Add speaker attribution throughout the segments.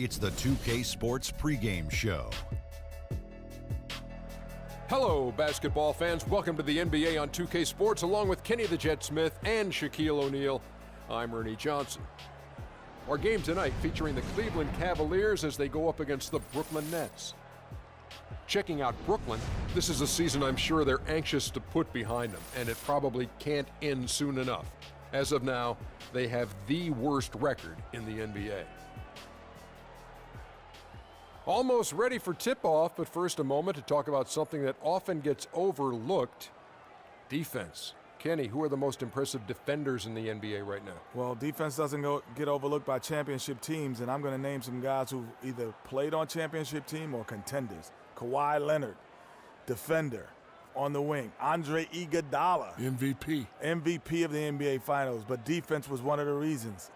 Speaker 1: It's the 2K Sports pregame show.
Speaker 2: Hello, basketball fans. Welcome to the NBA on 2K Sports, along with Kenny the Jet Smith and Shaquille O'Neal. I'm Ernie Johnson. Our game tonight featuring the Cleveland Cavaliers as they go up against the Brooklyn Nets. Checking out Brooklyn, this is a season I'm sure they're anxious to put behind them, and it probably can't end soon enough. As of now, they have the worst record in the NBA. Almost ready for tip-off, but first a moment to talk about something that often gets overlooked: defense. Kenny, who are the most impressive defenders in the NBA right now?
Speaker 3: Well, defense doesn't get overlooked by championship teams, and I'm going to name some guys who either played on championship team or contenders. Kawhi Leonard, defender on the wing. Andre Iguodala, MVP of the NBA Finals, but defense was one of the reasons.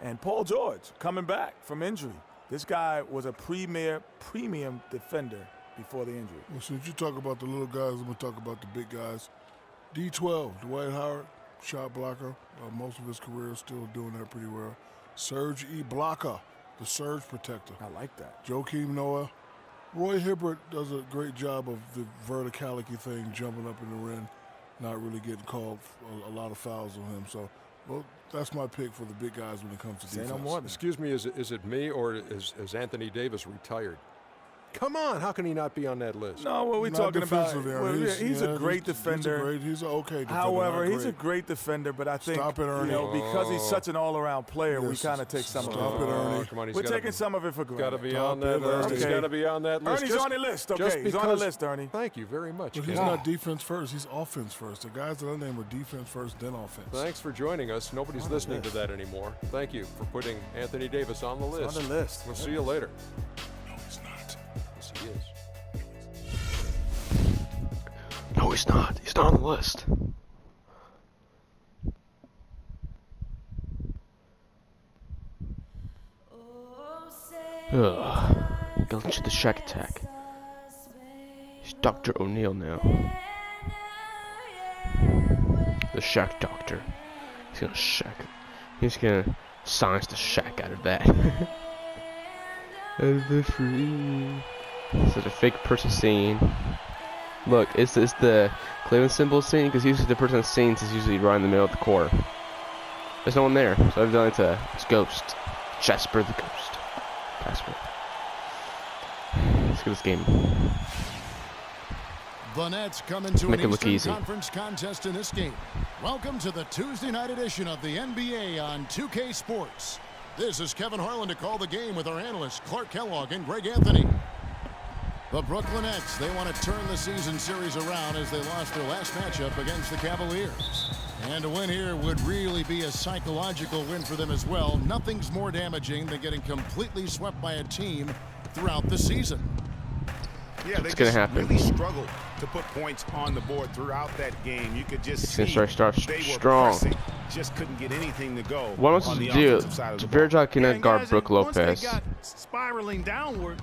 Speaker 3: And Paul George, coming back from injury. This guy was a premium defender before the injury.
Speaker 4: Well, since you talk about the little guys, I'm going to talk about the big guys. D12, Dwight Howard, shot blocker. Most of his career is still doing that pretty well. Serge Ibaka, the surge protector.
Speaker 3: I like that.
Speaker 4: Joakim Noah. Roy Hibbert does a great job of the verticality thing, jumping up in the rim, not really getting called a lot of fouls on him. So, well, that's my pick for the big guys when it comes to defense.
Speaker 3: Say no more.
Speaker 2: Excuse me, is it me or is Anthony Davis retired? Come on, how can he not be on that list?
Speaker 3: No, what we're talking about, he's a great defender.
Speaker 4: He's an okay defender.
Speaker 3: However, he's a great defender, but I think, because he's such an all-around player, we kind of take some of it.
Speaker 4: Stop it, Ernie.
Speaker 2: Come on,
Speaker 3: we're taking some of it for
Speaker 2: Got to
Speaker 3: granted.
Speaker 2: be on that list. He's got to be on that list.
Speaker 3: Ernie's on the list. Okay, he's on the list, Ernie.
Speaker 2: Thank you very much.
Speaker 4: But he's not defense first. He's offense first. The guys that I named are defense first, then offense.
Speaker 2: Thanks for joining us. Nobody's listening to that anymore. Thank you for putting Anthony Davis on the list.
Speaker 3: On the list.
Speaker 2: We'll see you later.
Speaker 4: No, he's not.
Speaker 2: Yes, he is.
Speaker 5: No, he's not. He's not on the list. Ugh. Going to the Shaq attack. He's Dr. O'Neal now. The Shaq Doctor. He's gonna science the Shaq out of that. Out of the free. This is a fake person scene. Look, is this the Cleveland symbol scene? Because usually the person that's seen is usually right in the middle of the core. There's no one there, so I've done it to his ghost. Jasper the Ghost. Casper. Let's get this game.
Speaker 6: The Nets come into
Speaker 5: Make
Speaker 6: an
Speaker 5: it look
Speaker 6: Eastern
Speaker 5: easy.
Speaker 6: Conference contest in this game. Welcome to the Tuesday night edition of the NBA on 2K Sports. This is Kevin Harlan to call the game with our analysts Clark Kellogg and Greg Anthony. The Brooklyn Nets, they want to turn the season series around as they lost their last matchup against the Cavaliers. And a win here would really be a psychological win for them as well. Nothing's more damaging than getting completely swept by a team throughout the season.
Speaker 7: Yeah, they
Speaker 5: gonna happen.
Speaker 7: really struggled to put points on the board throughout that game. You could just see
Speaker 5: Start
Speaker 7: they were
Speaker 5: strong.
Speaker 7: pressing, just couldn't get anything to go.
Speaker 5: What wants
Speaker 7: on
Speaker 5: to
Speaker 7: the
Speaker 5: do?
Speaker 7: offensive side of the ball.
Speaker 5: Verjak cannot guard
Speaker 8: guys,
Speaker 5: Brook
Speaker 8: once
Speaker 5: Lopez.
Speaker 8: they got spiraling downward,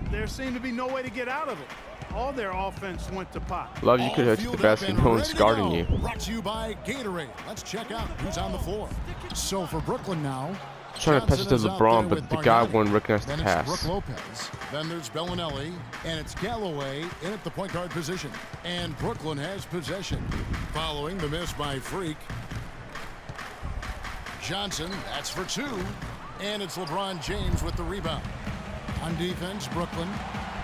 Speaker 8: there seemed to be no way to get out of it. All their offense went to pot.
Speaker 5: Love, you could have the best opponents guarding you.
Speaker 6: Brought to you by Gatorade. Let's check out who's on the floor. So for Brooklyn now,
Speaker 5: Trying to pass it to LeBron, but the guy wouldn't recognize the
Speaker 6: then
Speaker 5: pass.
Speaker 6: it's Brook Lopez. Then there's Bellinelli, and it's Galloway in at the point guard position. And Brooklyn has possession. Following the miss by Freak. Johnson, that's for two. And it's LeBron James with the rebound. On defense, Brooklyn.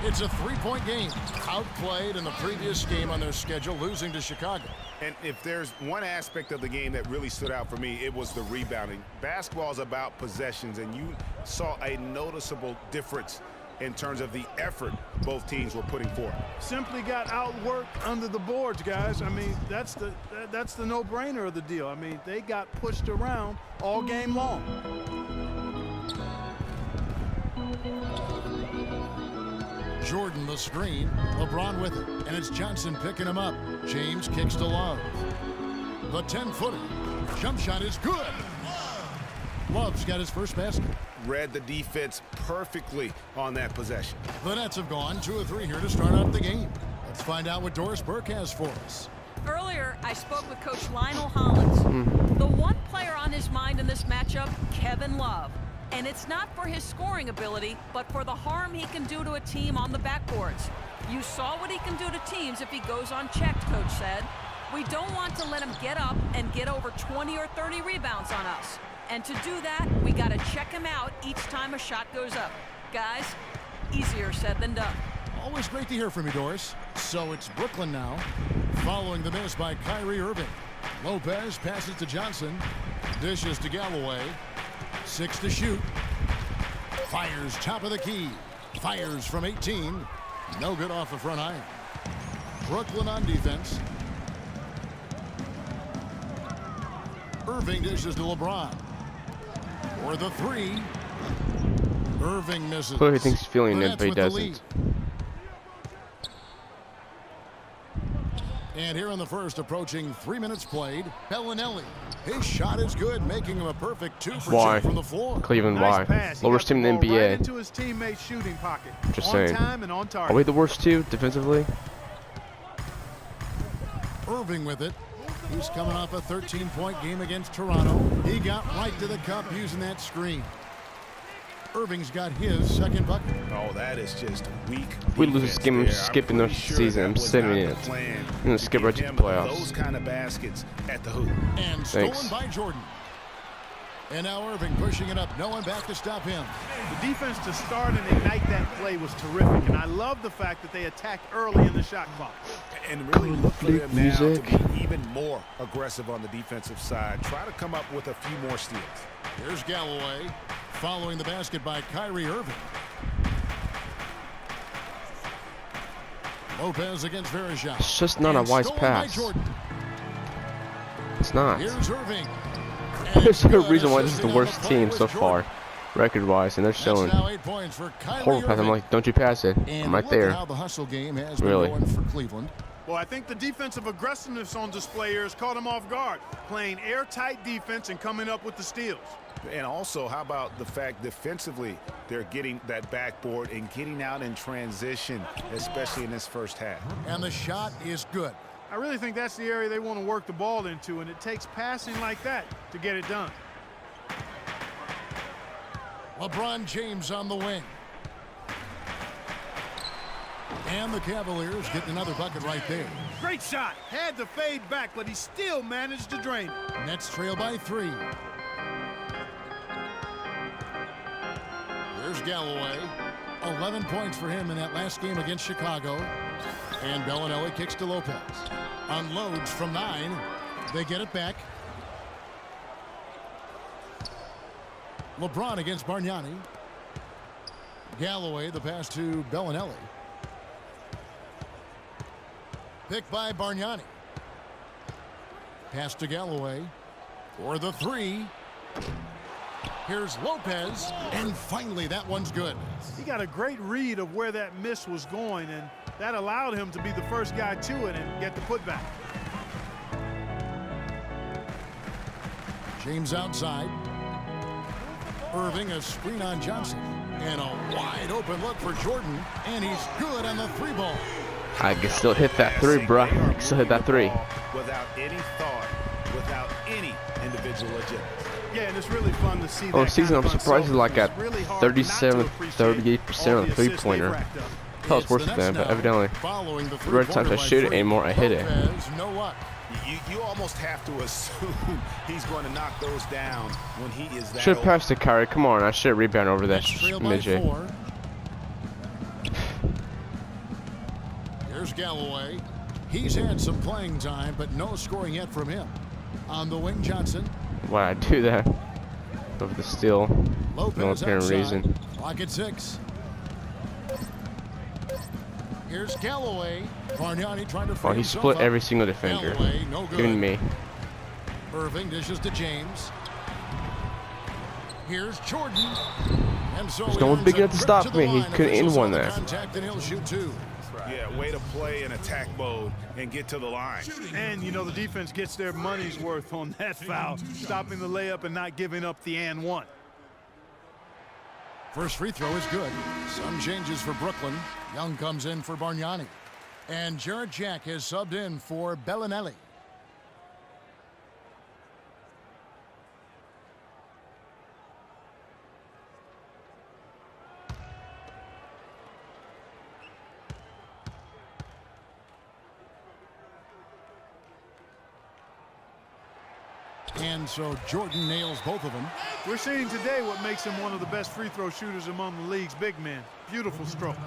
Speaker 6: It's a three-point game. Outplayed in the previous game on their schedule, losing to Chicago.
Speaker 7: And if there's one aspect of the game that really stood out for me, it was the rebounding. Basketball is about possessions, and you saw a noticeable difference in terms of the effort both teams were putting forth.
Speaker 8: Simply got outworked under the boards, guys. I mean, that's the no-brainer of the deal. I mean, they got pushed around all game long.
Speaker 6: Jordan the screen, LeBron with it, and it's Johnson picking him up. James kicks to Love. The 10-footer. Jump shot is good. Love's got his first basket.
Speaker 7: Read the defense perfectly on that possession.
Speaker 6: The Nets have gone 2 of 3 here to start out the game. Let's find out what Doris Burke has for us.
Speaker 9: Earlier, I spoke with Coach Lionel Hollins. The one player on his mind in this matchup, Kevin Love. And it's not for his scoring ability, but for the harm he can do to a team on the backboards. You saw what he can do to teams if he goes unchecked, Coach said. We don't want to let him get up and get over 20 or 30 rebounds on us. And to do that, we got to check him out each time a shot goes up. Guys, easier said than done.
Speaker 6: Always great to hear from you, Doris. So it's Brooklyn now, following the miss by Kyrie Irving. Lopez passes to Johnson. Dishes to Galloway. 6 to shoot. Fires top of the key. Fires from 18. No good off the front iron. Brooklyn on defense. Irving dishes to LeBron. For the 3. Irving misses.
Speaker 5: Clearly thinks he's feeling it, but he
Speaker 6: That's with the
Speaker 5: doesn't.
Speaker 6: And here in the first, approaching 3 minutes played, Bellinelli. His shot is good, making him a perfect 2 for 2
Speaker 5: Why?
Speaker 6: from the floor.
Speaker 5: Cleveland,
Speaker 8: Nice
Speaker 5: why?
Speaker 8: pass. He
Speaker 5: Lowest
Speaker 8: got
Speaker 5: team
Speaker 8: the
Speaker 5: in the
Speaker 8: ball right
Speaker 5: NBA.
Speaker 8: into his teammate's shooting pocket.
Speaker 5: Just
Speaker 8: on
Speaker 5: saying.
Speaker 8: time and on target.
Speaker 5: Are we the worst two defensively?
Speaker 6: Irving with it. He's coming off a 13-point game against Toronto. He got right to the cup using that screen. Irving's got his second bucket.
Speaker 7: Oh, that is just weak.
Speaker 5: If we lose this game, I'm
Speaker 7: defense
Speaker 5: just
Speaker 7: there.
Speaker 5: skipping the
Speaker 7: pretty sure
Speaker 5: season.
Speaker 7: that
Speaker 5: I'm
Speaker 7: was
Speaker 5: saving
Speaker 7: not
Speaker 5: it.
Speaker 7: the plan
Speaker 5: I'm gonna skip
Speaker 7: give
Speaker 5: right to the
Speaker 7: him
Speaker 5: playoffs.
Speaker 7: Those kind of baskets at the hoop.
Speaker 6: And
Speaker 5: Thanks.
Speaker 6: stolen by Jordan. And now Irving pushing it up. No one back to stop him.
Speaker 8: The defense to start and ignite that play was terrific, and I love the fact that they attacked early in the shot clock.
Speaker 7: And really look for them now to
Speaker 5: music.
Speaker 7: be even more aggressive on the defensive side. Try to come up with a few more steals.
Speaker 6: Here's Galloway following the basket by Kyrie Irving. Lopez against Verejao.
Speaker 5: It's just not a
Speaker 6: And
Speaker 5: wise
Speaker 6: stolen by
Speaker 5: pass.
Speaker 6: Jordan.
Speaker 5: It's not.
Speaker 6: Here's Irving.
Speaker 5: There's a
Speaker 6: Good
Speaker 5: reason why this is the
Speaker 6: assisting on
Speaker 5: worst
Speaker 6: play
Speaker 5: team
Speaker 6: was
Speaker 5: so
Speaker 6: Jordan.
Speaker 5: far, record-wise, and they're
Speaker 6: That's
Speaker 5: showing
Speaker 6: now 8 points for Kyrie
Speaker 5: horrible pass. I'm
Speaker 6: Irving.
Speaker 5: like, don't you pass it?
Speaker 6: And
Speaker 5: I'm right
Speaker 6: look
Speaker 5: there.
Speaker 6: at how the hustle game has been
Speaker 5: Really.
Speaker 6: going for Cleveland.
Speaker 8: Well, I think the defensive aggressiveness on display here has caught him off guard, playing airtight defense and coming up with the steals.
Speaker 7: And also, how about the fact defensively they're getting that backboard and getting out in transition, especially in this first half.
Speaker 6: And the shot is good.
Speaker 8: I really think that's the area they want to work the ball into, and it takes passing like that to get it done.
Speaker 6: LeBron James on the wing. And the Cavaliers getting another bucket right there.
Speaker 8: Great shot. Had to fade back, but he still managed to drain it.
Speaker 6: Nets trail by 3. There's Galloway. 11 points for him in that last game against Chicago. And Bellinelli kicks to Lopez. Unloads from 9. They get it back. LeBron against Bargnani. Galloway, the pass to Bellinelli. Picked by Bargnani. Pass to Galloway for the 3. Here's Lopez, and finally that one's good.
Speaker 8: He got a great read of where that miss was going, and that allowed him to be the first guy to it and get the putback.
Speaker 6: James outside. Irving, a screen on Johnson. And a wide open look for Jordan, and he's good on the 3-ball.
Speaker 5: I can still hit that 3, bruh. I can still hit that 3.
Speaker 7: Without any thought, without any individual agenda.
Speaker 8: Yeah, and it's really fun to see that.
Speaker 5: Oh, season, I'm
Speaker 8: kind of
Speaker 5: surprised he's like at
Speaker 8: unselfishness. Really hard
Speaker 5: 37,
Speaker 8: not to appreciate
Speaker 5: 38%
Speaker 8: all
Speaker 5: on
Speaker 8: the assists
Speaker 5: three-pointer.
Speaker 8: they've racked up.
Speaker 5: I thought it was worse
Speaker 6: It's
Speaker 5: than
Speaker 6: the
Speaker 5: that,
Speaker 6: Nets
Speaker 5: but
Speaker 6: now,
Speaker 5: evidently,
Speaker 6: following the
Speaker 5: the red times I
Speaker 6: 3-pointer by
Speaker 5: shoot it
Speaker 6: 3.
Speaker 5: anymore, I hit it.
Speaker 6: Lopez, no what?
Speaker 7: You almost have to assume he's going to knock those down when he is that
Speaker 5: Should have
Speaker 7: open.
Speaker 5: passed to Kyrie. Come on, I should have rebounded over that
Speaker 6: Nets trail by
Speaker 5: midget.
Speaker 6: 4. Here's Galloway. He's had some playing time, but no scoring yet from him. On the wing, Johnson.
Speaker 5: Why'd I do that? Over the steal. No
Speaker 6: Lopez
Speaker 5: apparent
Speaker 6: outside.
Speaker 5: reason.
Speaker 6: Clock at 6. Here's Galloway. Bargnani trying to free
Speaker 5: Oh, he
Speaker 6: himself
Speaker 5: split
Speaker 6: up.
Speaker 5: every single defender.
Speaker 6: Galloway, no good.
Speaker 5: Even me.
Speaker 6: Irving dishes to James. Here's Jordan. And so
Speaker 5: There's
Speaker 6: he
Speaker 5: no one
Speaker 6: earns
Speaker 5: big
Speaker 6: a
Speaker 5: enough to
Speaker 6: trip
Speaker 5: stop
Speaker 6: the
Speaker 5: me. He
Speaker 6: line.
Speaker 5: couldn't
Speaker 6: Officials
Speaker 5: end one
Speaker 6: on the
Speaker 5: there.
Speaker 6: contact, and he'll shoot 2.
Speaker 7: Yeah, way to play in attack mode and get to the line.
Speaker 8: And, you know, the defense gets their money's worth on that foul, stopping the layup and not giving up the and one.
Speaker 6: First free throw is good. Some changes for Brooklyn. Young comes in for Bargnani. And Jarrett Jack has subbed in for Bellinelli. And so Jordan nails both of them.
Speaker 8: We're seeing today what makes him one of the best free throw shooters among the league's big men. Beautiful stroke.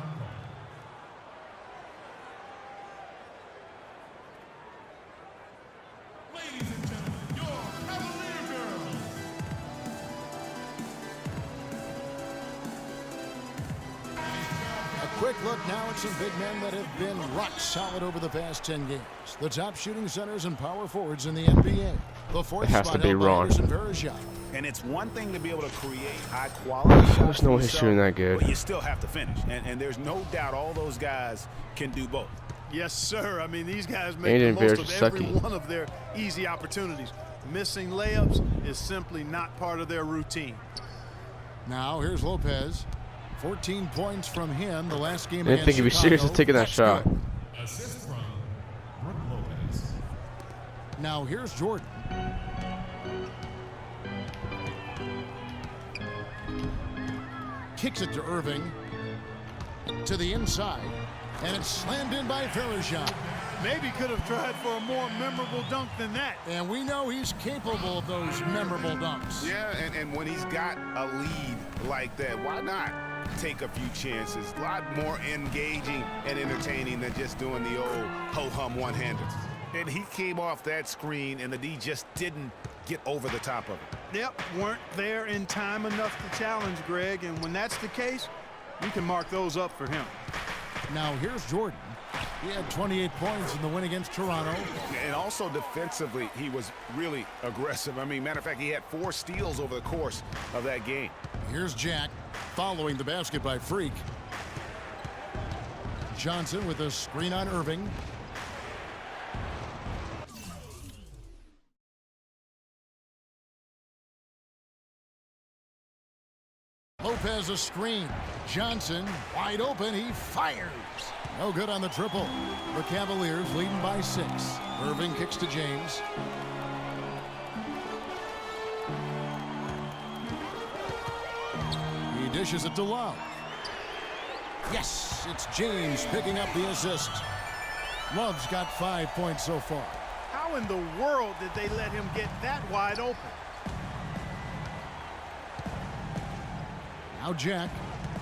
Speaker 6: Quick look now at some big men that have been rock solid over the past 10 games. The top shooting centers and power forwards in the NBA. The fourth
Speaker 5: It has
Speaker 6: spot
Speaker 5: to be
Speaker 6: held by
Speaker 5: Ron.
Speaker 6: Anderson Varejao.
Speaker 7: And it's one thing to be able to create high-quality shots.
Speaker 5: There's no way
Speaker 7: for
Speaker 5: he's
Speaker 7: yourself,
Speaker 5: shooting that good.
Speaker 7: But you still have to finish. And there's no doubt all those guys can do both.
Speaker 8: Yes, sir. I mean, these guys
Speaker 5: Ain't
Speaker 8: make the
Speaker 5: it
Speaker 8: most
Speaker 5: very
Speaker 8: of every
Speaker 5: sucky?
Speaker 8: one of their easy opportunities. Missing layups is simply not part of their routine.
Speaker 6: Now here's Lopez. 14 points from him the last game
Speaker 5: I didn't think he'd be serious as taking that
Speaker 6: That's
Speaker 5: shot.
Speaker 6: good. Now here's Jordan. Kicks it to Irving. To the inside. And it's slammed in by Varejao.
Speaker 8: Maybe could have tried for a more memorable dunk than that.
Speaker 6: And we know he's capable of those memorable dunks.
Speaker 7: Yeah, and when he's got a lead like that, why not take a few chances? A lot more engaging and entertaining than just doing the old ho-hum one-handers. And he came off that screen, and the D just didn't get over the top of it.
Speaker 8: Yep, weren't there in time enough to challenge Greg, and when that's the case, you can mark those up for him.
Speaker 6: Now here's Jordan. He had 28 points in the win against Toronto.
Speaker 7: And also defensively, he was really aggressive. I mean, matter of fact, he had 4 steals over the course of that game.
Speaker 6: Here's Jack following the basket by Freak. Johnson with a screen on Irving. Lopez a screen. Johnson wide open. He fires. No good on the triple. The Cavaliers leading by 6. Irving kicks to James. He dishes it to Love. Yes, it's James picking up the assist. Love's got 5 points so far.
Speaker 8: How in the world did they let him get that wide open?
Speaker 6: Now Jack.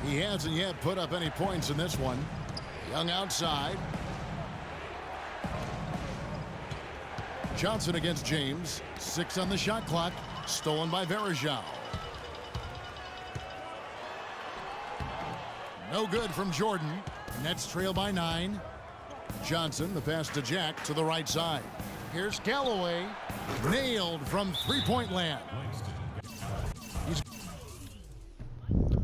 Speaker 6: He hasn't yet put up any points in this one. Young outside. Johnson against James. 6 on the shot clock. Stolen by Varejao. No good from Jordan. Nets trail by 9. Johnson, the pass to Jack to the right side. Here's Galloway. Nailed from three-point land. He's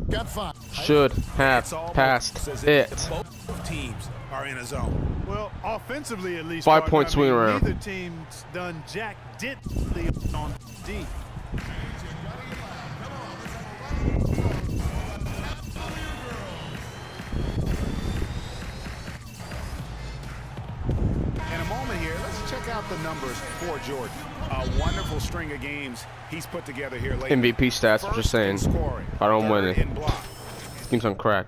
Speaker 6: got 5.
Speaker 5: Should have passed it.
Speaker 7: Both teams are in a zone.
Speaker 8: Well, offensively at least.
Speaker 5: 5 point swing around.
Speaker 8: Neither team's done jack diddly on D.
Speaker 7: In a moment here, let's check out the numbers for Jordan. A wonderful string of games he's put together here lately.
Speaker 5: MVP stats, I'm just saying.
Speaker 7: First in scoring,
Speaker 5: I don't win
Speaker 7: third
Speaker 5: it.
Speaker 7: in block.
Speaker 5: This game's on crack.